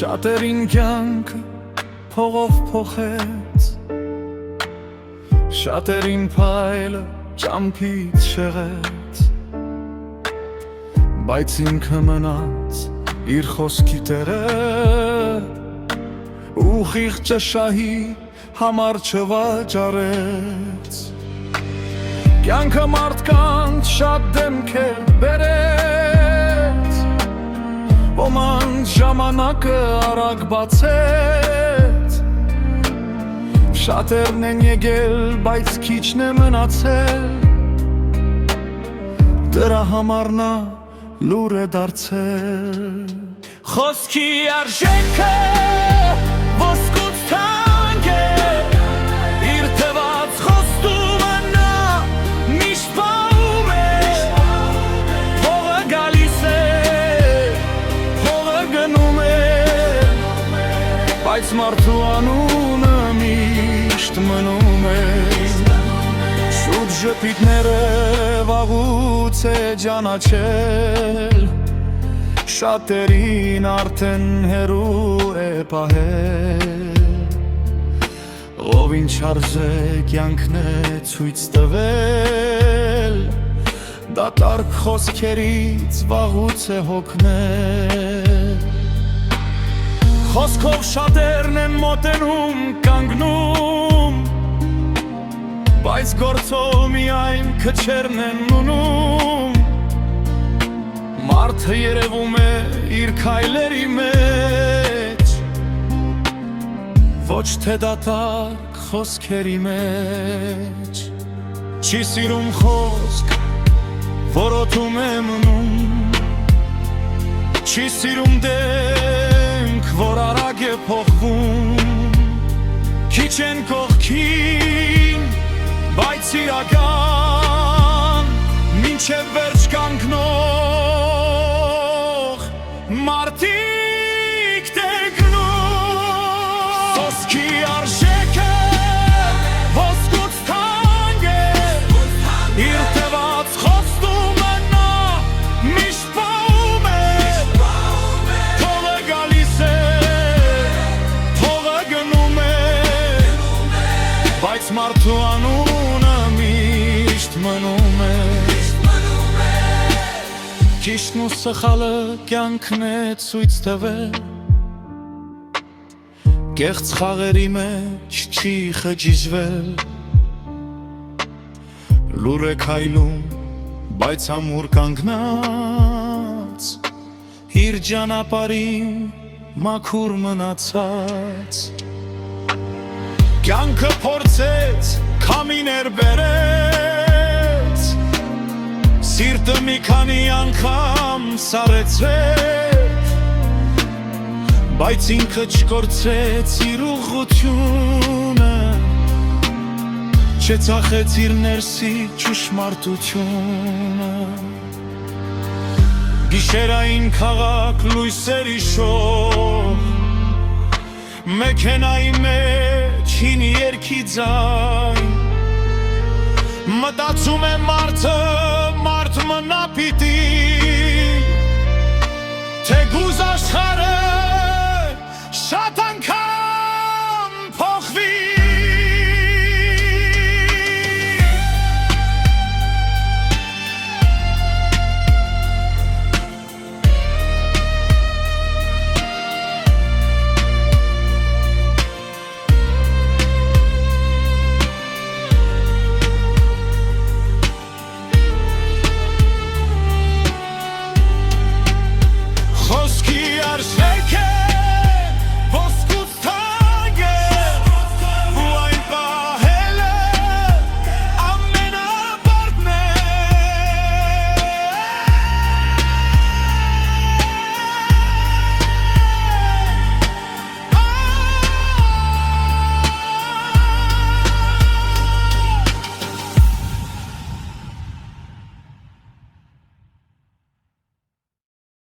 Շատերին կյանքը փողով փոխեց, շատերին փայլը ճամփից շեղեց, բայց ինքը մնաց իր խոսքի տերը, ուղիղ ճշահի համար չվաճառեց։ Կյանքը մարդկանց շատ դեմքեր բերեց, ոմանց ժամանակը արագ բացեց, շատերն են եկել, բայց քիչն է մնացել, դրա համար նա լուր է դարձել։ Խոսքի արժեքը ոսկուց թանկ է, իր թված խոստումը նա միշտ պահում է, փողը գալիս է, փողը գնում է, բայց մարդու անունը միշտ մնում է։ Շուտ ժպիտները վաղուց է ճանաչել, շատերին արդեն հեռու է պահել, ով ինչ արժե կյանքն է ցույց տվել, դատարկ խոսքերից վաղուց է հոգնել։ Խոսքով շատերն են մոտենում, կանգնում, բայց գործով միայն քչերն են մնում, մարդը երևում է իր քայլերի մեջ, ոչ թե դատարկ խոսքերի մեջ։ Չի սիրում խոսք, որ օդում է մնում, չի սիրում դեմք, որ արագ է փոխվում, քիչ են կողքին, բայց իրական, մինչև վերջ կանգնող մարդիկ տեգնում։ Խոսքի արժեքը ոսկուց թանկ է, իր թված խոստումը նա միշտ պահում է, փողը գալիս է, փողը գնում է, բայց մարդու անունը միշտ մնում է։ Ճիշտն ու սխալը կյանքն է ցույց տվել, կեղծ խաղերի մեջ չի խճիժվել, լուր է քայլում, բայց ամուր կանգնած, իր ճանապարհին մաքուր մնացած։ Կյանքը փորձեց, քամիներ բերեց, սիրտը մի քանի անգամ սառեցրեց, բայց ինքը չկորցրեց իր ուղղությունը, չծախեց իր ներսի ճշմարտությունը։ Գիշերային քաղաք, լույսերի շող, մեքենայի մեջ հին երգի ձայն, մտածում է մարդը, մարդ մնա պիտի, թե գուզ աշխարհը